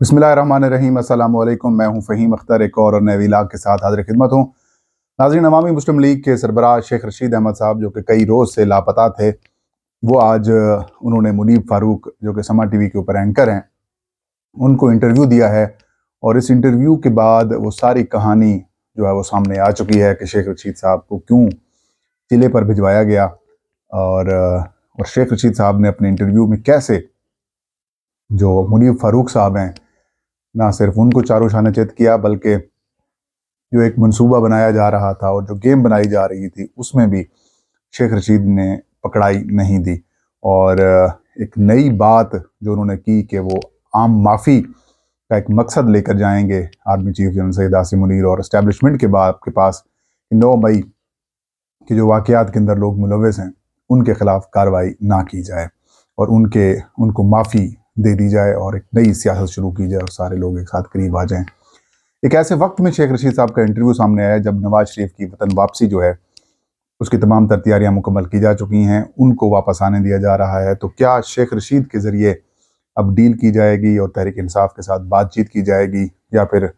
बिस्मिल्लाहिर्रहमानिर्रहीम। अस्सलाम वालेकुम। मैं हूं फ़हीम अख्तर, एक और नए व्लॉग के साथ हाज़िर खिदमत हूं। नाज़रीन, अवामी मुस्लिम लीग के सरबराह शेख रशीद अहमद साहब, जो कि कई रोज़ से लापता थे, वो आज उन्होंने मुनीब फ़ारूक, जो कि समा टीवी के ऊपर एंकर हैं, उनको इंटरव्यू दिया है। और इस इंटरव्यू के बाद वो सारी कहानी जो है वो सामने आ चुकी है कि शेख रशीद साहब को क्यों किले पर भिजवाया गया। और शेख रशीद साहब ने अपने इंटरव्यू में कैसे जो मुनीब फ़ारूक साहब हैं, ना सिर्फ उनको चारों शाने चित किया, बल्कि जो एक मंसूबा बनाया जा रहा था और जो गेम बनाई जा रही थी, उसमें भी शेख रशीद ने पकड़ाई नहीं दी। और एक नई बात जो उन्होंने की कि वो आम माफ़ी का एक मकसद लेकर जाएंगे army chief general Syed Asim Munir और इस्टेब्लिशमेंट के पास, 9 मई के जो वाक़यात के अंदर लोग मुलव्वस हैं, उनके ख़िलाफ़ कार्रवाई ना की जाए और उनको माफ़ी दे दी जाए और एक नई सियासत शुरू की जाए और सारे लोग एक साथ करीब आ जाएं। एक ऐसे वक्त में शेख रशीद साहब का इंटरव्यू सामने आया जब नवाज शरीफ की वतन वापसी जो है, उसकी तमाम तैयारियां मुकम्मल की जा चुकी हैं, उनको वापस आने दिया जा रहा है। तो क्या शेख रशीद के ज़रिए अब डील की जाएगी और तहरीक इंसाफ के साथ बातचीत की जाएगी, या फिर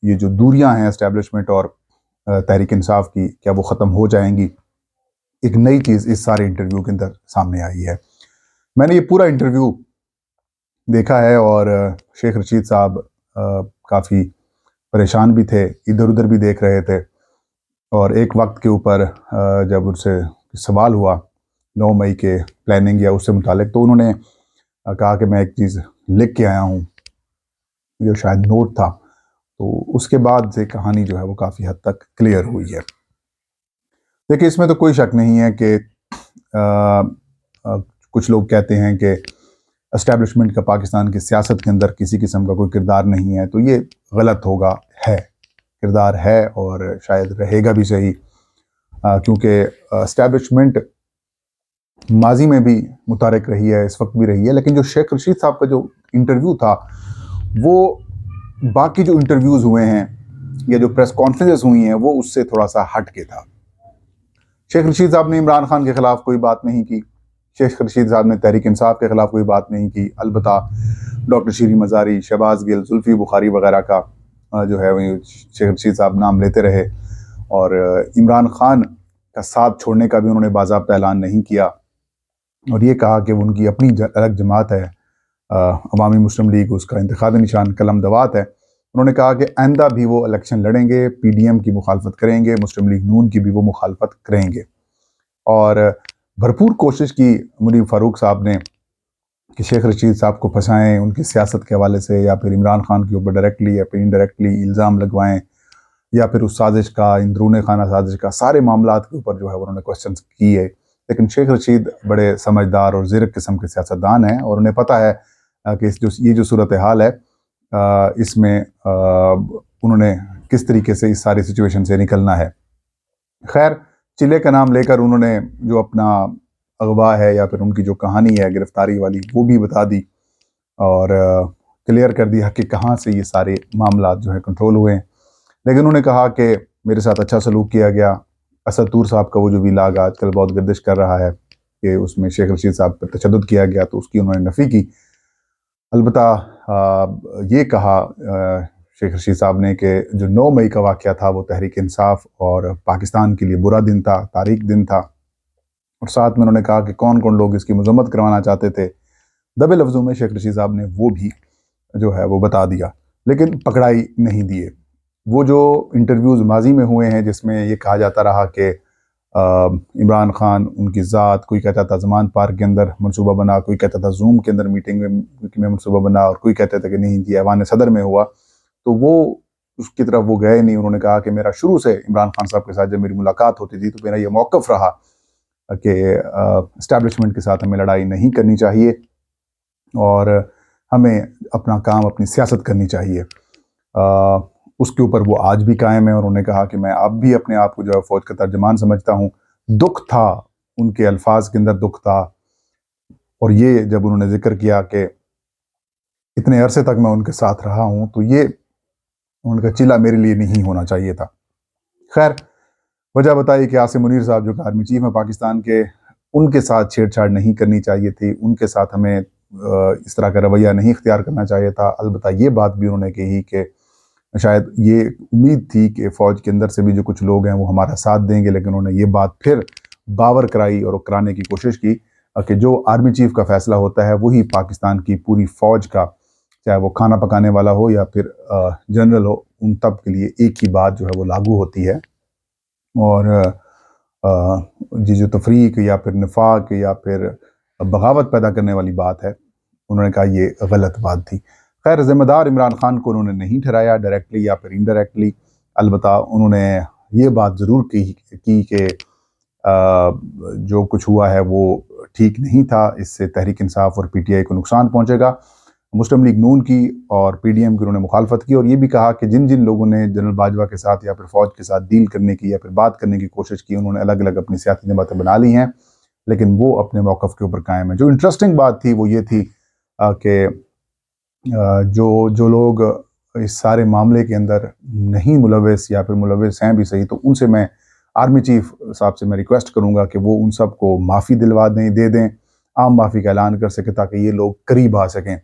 ये जो दूरियां हैं इस्टेब्लिशमेंट और तहरीक इंसाफ की, क्या वो ख़त्म हो जाएंगी? एक नई चीज़ इस सारे इंटरव्यू के अंदर सामने आई है। मैंने ये पूरा इंटरव्यू देखा है और शेख रशीद साहब काफ़ी परेशान भी थे, इधर उधर भी देख रहे थे। और एक वक्त के ऊपर जब उनसे सवाल हुआ 9 मई के प्लानिंग या उससे मुतालिक, तो उन्होंने कहा कि मैं एक चीज़ लिख के आया हूँ, जो शायद नोट था। तो उसके बाद से कहानी जो है वो काफ़ी हद तक क्लियर हुई है। देखिए, इसमें तो कोई शक नहीं है कि कुछ लोग कहते हैं कि एस्टेब्लिशमेंट का पाकिस्तान की सियासत के अंदर किसी किस्म का कोई किरदार नहीं है, तो ये गलत होगा। है, किरदार है और शायद रहेगा भी सही, क्योंकि एस्टेब्लिशमेंट माजी में भी मुतारिक रही है, इस वक्त भी रही है। लेकिन जो शेख रशीद साहब का जो इंटरव्यू था, वो बाकी जो इंटरव्यूज़ हुए हैं या जो प्रेस कॉन्फ्रेंसेस हुई हैं, वो उससे थोड़ा सा हट के था। शेख रशीद साहब ने इमरान खान के ख़िलाफ़ कोई बात नहीं की, शेख रशीद साहब ने तहरीक इंसाफ के ख़िलाफ़ कोई बात नहीं की। अलबत्ता डॉक्टर शीरी मज़ारी, शहबाज गिल, जुल्फ़ी बुखारी वगैरह का जो है शेख रशीद साहब नाम लेते रहे। और इमरान खान का साथ छोड़ने का भी उन्होंने बाज़ाब्ता ऐलान नहीं किया और ये कहा कि उनकी अपनी अलग जमात है, अवामी मुस्लिम लीग, उसका इंतखाबी निशान कलम दवात है। उन्होंने कहा कि आइंदा भी वो इलेक्शन लड़ेंगे, PDM की मुखालफत करेंगे, मुस्लिम लीग नून की भी वो मुखालफत करेंगे। और भरपूर कोशिश की मुनीब फ़ारूक साहब ने कि शेख रशीद साहब को फंसाएं उनकी सियासत के हवाले से, या फिर इमरान खान के ऊपर डायरेक्टली या फिर इनडायरेक्टली इल्ज़ाम लगवाएं, या फिर उस साजिश का, इंदरून खाना साजिश का, सारे मामलात के ऊपर जो है उन्होंने क्वेश्चन किए। लेकिन शेख रशीद बड़े समझदार और ज़ीरक किस्म के सियासतदान हैं और उन्हें पता है कि ये जो सूरत हाल है, इसमें उन्होंने किस तरीके से इस सारी सिचुएशन से निकलना है। खैर, चिले का नाम लेकर उन्होंने जो अपना अगवा है या फिर उनकी जो कहानी है गिरफ्तारी वाली, वो भी बता दी और क्लियर कर दिया कि कहाँ से ये सारे मामला जो है कंट्रोल हुए हैं। लेकिन उन्होंने कहा कि मेरे साथ अच्छा सलूक किया गया। असद तूर साहब का वो जो व्लॉग आजकल बहुत गर्दिश कर रहा है कि उसमें शेख रशीद साहब पर तशद्दुद किया गया, तो उसकी उन्होंने नफ़ी की। अलबत्ता ये कहा शेख रशीद साहब ने कि जो 9 मई का वाक़या था, वो तहरीक इंसाफ और पाकिस्तान के लिए बुरा दिन था, तारीख दिन था। और साथ में उन्होंने कहा कि कौन कौन लोग इसकी मजम्मत करवाना चाहते थे। दबे लफ्ज़ों में शेख रशीद साहब ने वो भी जो है वो बता दिया, लेकिन पकड़ाई नहीं दिए। वो जो इंटरव्यूज़ माजी में हुए हैं, जिसमें ये कहा जाता रहा कि इमरान खान उनकी ज़ात, कोई कहता था ज़मान पार्क के अंदर मनसूबा बना, कोई कहता था जूम के अंदर मीटिंग में मनसूबा बना, और कोई कहता था कि नहीं जी ऐवान सदर में हुआ, तो वो उसकी तरफ वो गए नहीं। उन्होंने कहा कि मेरा शुरू से इमरान खान साहब के साथ जब मेरी मुलाकात होती थी, तो मेरा ये मौक़िफ़ रहा कि इस्टेब्लिशमेंट के साथ हमें लड़ाई नहीं करनी चाहिए और हमें अपना काम, अपनी सियासत करनी चाहिए। उसके ऊपर वो आज भी कायम है और उन्होंने कहा कि मैं अब भी अपने आप को जो है फ़ौज का तर्जमान समझता हूँ। दुख था, उनके अल्फाज के अंदर दुख था। और ये जब उन्होंने जिक्र किया कि इतने अरसे तक मैं उनके साथ रहा हूँ, तो ये उनका चिल्ला मेरे लिए नहीं होना चाहिए था। खैर, वजह बताई कि आसिम मुनीर साहब जो कि आर्मी चीफ हैं पाकिस्तान के, उनके साथ छेड़छाड़ नहीं करनी चाहिए थी, उनके साथ हमें इस तरह का रवैया नहीं इख्तियार करना चाहिए था। अलबत्ता ये बात भी उन्होंने कही कि शायद ये उम्मीद थी कि फ़ौज के अंदर से भी जो कुछ लोग हैं वो हमारा साथ देंगे, लेकिन उन्होंने ये बात फिर बावर कराई और कराने की कोशिश की कि जो आर्मी चीफ का फैसला होता है वही पाकिस्तान की पूरी फ़ौज का, चाहे वो खाना पकाने वाला हो या फिर जनरल हो, उन तब के लिए एक ही बात जो है वो लागू होती है। और ये जो तफरीक या फिर निफाक या फिर बगावत पैदा करने वाली बात है, उन्होंने कहा ये गलत बात थी। खैर, ज़िम्मेदार इमरान खान को उन्होंने नहीं ठहराया डायरेक्टली या फिर इनडायरेक्टली। अलबत्ता उन्होंने ये बात ज़रूर की कि जो कुछ हुआ है वो ठीक नहीं था, इससे तहरीक इंसाफ और पीटीआई को नुकसान पहुंचेगा। मुस्लिम लीग नून की और पीडीएम की उन्होंने मुखालफत की और ये भी कहा कि जिन जिन लोगों ने जनरल बाजवा के साथ या फिर फ़ौज के साथ डील करने की या फिर बात करने की कोशिश की, उन्होंने अलग अलग अपनी सियासी जमातें बना ली हैं, लेकिन वो अपने मौक़िफ़ के ऊपर कायम है। जो इंटरेस्टिंग बात थी वो ये थी कि जो जो लोग इस सारे मामले के अंदर नहीं मुलविस या फिर मुलविस हैं भी सही, तो उनसे मैं आर्मी चीफ साहब से मैं रिक्वेस्ट करूंगा कि वो उन सब को माफ़ी दिलवा दे दें, आम माफ़ी का ऐलान कर सके ताकि ये लोग करीब आ सकें।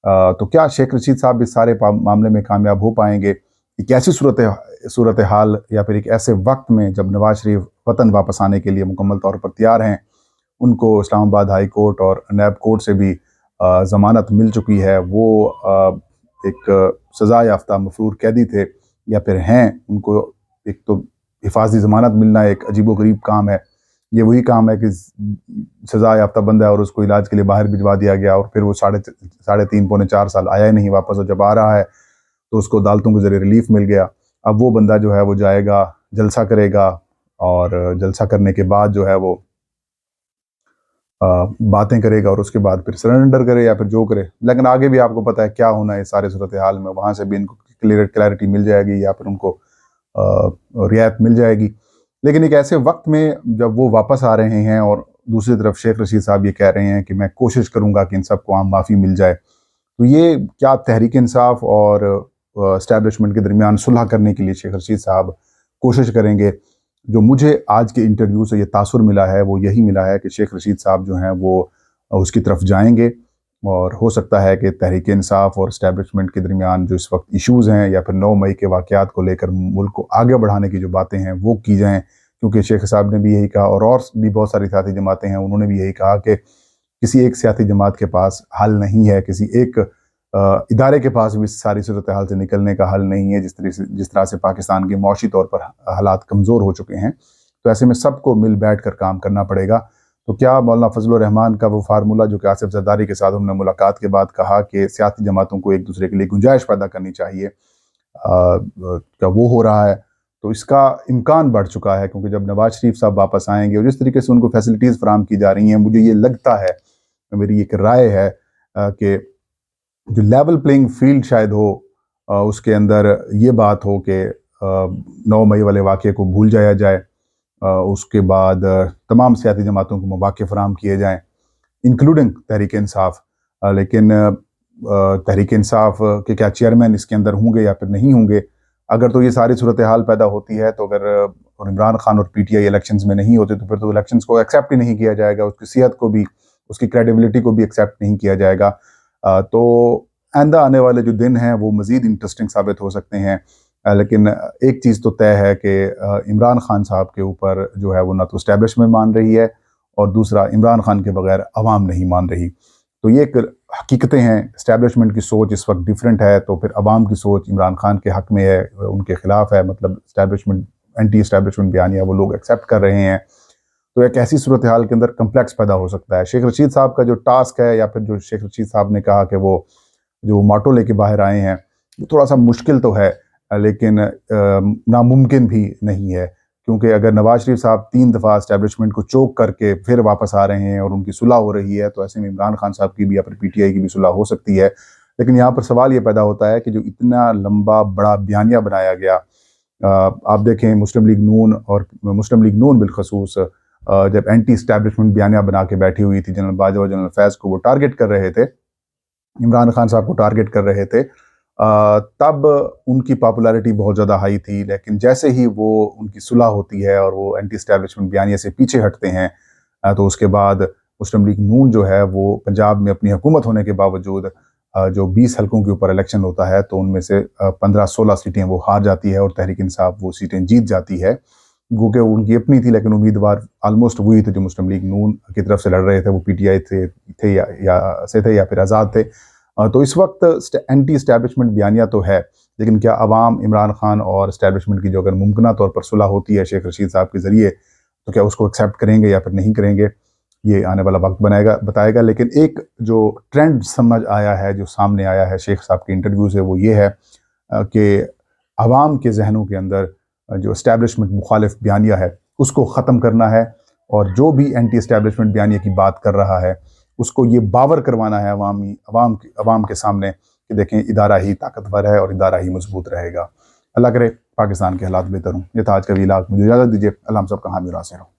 तो क्या शेख रशीद साहब इस सारे मामले में कामयाब हो पाएंगे? एक ऐसी सूरत हाल या फिर एक ऐसे वक्त में जब नवाज शरीफ वतन वापस आने के लिए मुकम्मल तौर पर तैयार हैं, उनको इस्लामाबाद हाई कोर्ट और नैब कोर्ट से भी ज़मानत मिल चुकी है, वो एक सज़ा याफ्ता मफरूर कैदी थे या फिर हैं, उनको एक तो हिफाजी ज़मानत मिलना एक अजीबोगरीब काम है। ये वही काम है कि सज़ा याफ्ता बंदा है और उसको इलाज के लिए बाहर भिजवा दिया गया और फिर वो साढ़े 3 पौने 4 साल आया ही नहीं वापस, और जब आ रहा है तो उसको अदालतों के ज़रिए रिलीफ मिल गया। अब वो बंदा जो है वो जाएगा, जलसा करेगा और जलसा करने के बाद जो है वो बातें करेगा और उसके बाद फिर सरेंडर करे या फिर जो करे। लेकिन आगे भी आपको पता है क्या होना है इस सारे सूरत हाल में, वहाँ से भी इनको क्लैरिटी मिल जाएगी या फिर उनको रियायत मिल जाएगी। लेकिन एक ऐसे वक्त में जब वो वापस आ रहे हैं और दूसरी तरफ शेख रशीद साहब ये कह रहे हैं कि मैं कोशिश करूंगा कि इन सबको आम माफ़ी मिल जाए, तो ये क्या तहरीक इंसाफ और इस्टेब्लिशमेंट के दरमियान सुलह करने के लिए शेख रशीद साहब कोशिश करेंगे? जो मुझे आज के इंटरव्यू से ये तासुर मिला है वो यही मिला है कि शेख रशीद साहब जो हैं वो उसकी तरफ जाएंगे और हो सकता है कि तहरीक इंसाफ और इस्टेब्लिशमेंट के दरमियान जो इस वक्त इश्यूज़ हैं या फिर 9 मई के वाक़यात को लेकर मुल्क को आगे बढ़ाने की जो बातें हैं वो की जाएँ, क्योंकि शेख साहब ने भी यही कहा और भी बहुत सारी सियासी जमातें हैं, उन्होंने भी यही कहा कि किसी एक सियासी जमात के पास हल नहीं है, किसी एक इदारे के पास भी सारी सूरत हाल से निकलने का हल नहीं है। जिस तरह से पाकिस्तान के मौशी तौर पर हालात कमज़ोर हो चुके हैं, तो ऐसे में सबको मिल बैठ कर काम करना पड़ेगा। तो क्या मौलाना फजलुर रहमान का वो फार्मूला जो कि आसिफ जरदारी के साथ उन्होंने मुलाकात के बाद कहा कि सियासी जमातों को एक दूसरे के लिए गुंजाइश पैदा करनी चाहिए, क्या वो हो रहा है? तो इसका इम्कान बढ़ चुका है, क्योंकि जब नवाज शरीफ साहब वापस आएंगे और जिस तरीके से उनको फैसिलिटीज़ फराम की जा रही हैं, मुझे ये लगता है, मेरी एक राय है कि जो लेवल प्लेइंग फील्ड शायद हो, उसके अंदर ये बात हो कि 9 मई वाले वाक़े को भूल जाया जाए, उसके बाद तमाम सियासी जमातों को मौक़े फराहम किए जाएँ, इंक्लूडिंग तहरीक इंसाफ। लेकिन तहरीक इंसाफ के क्या चेयरमैन इसके अंदर होंगे या फिर नहीं होंगे? अगर तो ये सारी सूरत हाल पैदा होती है, तो अगर और इमरान खान और पीटीआई इलेक्शंस में नहीं होते, तो फिर तो इलेक्शंस को एक्सेप्ट ही नहीं किया जाएगा, उसकी सेहत को भी, उसकी क्रेडिबिलिटी को भी एक्सेप्ट नहीं किया जाएगा। तो आइंदा आने वाले जो दिन हैं वो मज़ीद इंटरेस्टिंग साबित हो सकते हैं। लेकिन एक चीज़ तो तय है कि इमरान खान साहब के ऊपर जो है वो ना तो इस्टेब्लिशमेंट मान रही है और दूसरा इमरान खान के बगैर अवाम नहीं मान रही। तो ये एक हकीकतें हैं। इस्टेब्लिशमेंट की सोच इस वक्त डिफरेंट है, तो फिर अवाम की सोच इमरान खान के हक़ में है, उनके ख़िलाफ़ है, मतलब इस्टेब्लिशमेंट, एंटी इस्टेब्लिशमेंट बयानिया वो लोग एक्सेप्ट कर रहे हैं। तो एक ऐसी सूरत हाल के अंदर कम्प्लेक्स पैदा हो सकता है। शेख रशीद साहब का जो टास्क है, या फिर जो शेख रशीद साहब ने कहा कि वो जो माटो लेके बाहर आए हैं, वो थोड़ा सा मुश्किल तो है, लेकिन नामुमकिन भी नहीं है, क्योंकि अगर नवाज शरीफ साहब 3 दफ़ा इस्टेब्लिशमेंट को चोक करके फिर वापस आ रहे हैं और उनकी सुलह हो रही है, तो ऐसे में इमरान खान साहब की भी या फिर पीटीआई की भी सुलह हो सकती है। लेकिन यहाँ पर सवाल ये पैदा होता है कि जो इतना लंबा बड़ा बयानिया बनाया गया, आप देखें मुस्लिम लीग नून बिलखसूस जब एंटी इस्टेब्लिशमेंट बयानिया बना के बैठी हुई थी, जनरल बाजवा, जनरल फैज़ को वो टारगेट कर रहे थे, इमरान खान साहब को टारगेट कर रहे थे, तब उनकी पॉपुलैरिटी बहुत ज़्यादा हाई थी। लेकिन जैसे ही वो उनकी सुलह होती है और वो एंटी इस्टेब्लिशमेंट बयानिया से पीछे हटते हैं, तो उसके बाद मुस्लिम लीग नून जो है वो पंजाब में अपनी हुकूमत होने के बावजूद जो 20 हलकों के ऊपर इलेक्शन होता है तो उनमें से 15-16 सीटें वो हार जाती है और तहरीक इंसाफ वो सीटें जीत जाती है। गो के उनकी अपनी थी, लेकिन उम्मीदवार ऑलमोस्ट वही थे जो मुस्लिम लीग नून की तरफ से लड़ रहे थे, वो पीटीआई थे या फिर आज़ाद थे। तो इस वक्त एंटी इस्टेब्लिशमेंट बयानिया तो है, लेकिन क्या अवाम इमरान खान और इस्टेब्लिशमेंट की जो अगर मुमकिन तौर पर सुलह होती है शेख रशीद साहब के ज़रिए, तो क्या उसको एक्सेप्ट करेंगे या फिर नहीं करेंगे, ये आने वाला वक्त बताएगा। लेकिन एक जो ट्रेंड समझ आया है, जो सामने आया है शेख साहब के इंटरव्यू से, वो ये है कि अवाम के जहनों के अंदर जो इस्टेब्लिशमेंट मुखालिफ बयानिया है उसको ख़त्म करना है, और जो भी एंटी इस्टेब्लिशमेंट बयानिया की बात कर रहा है उसको ये बावर करवाना है अवाम के सामने कि देखें इदारा ही ताकतवर है और इदारा ही मजबूत रहेगा। अल्लाह करे पाकिस्तान के हालात बेहतर हों। ये था आज का व्लॉग, मुझे इजाज़त दीजिए। अल्लाह हम सब का हामी और नासिर हो।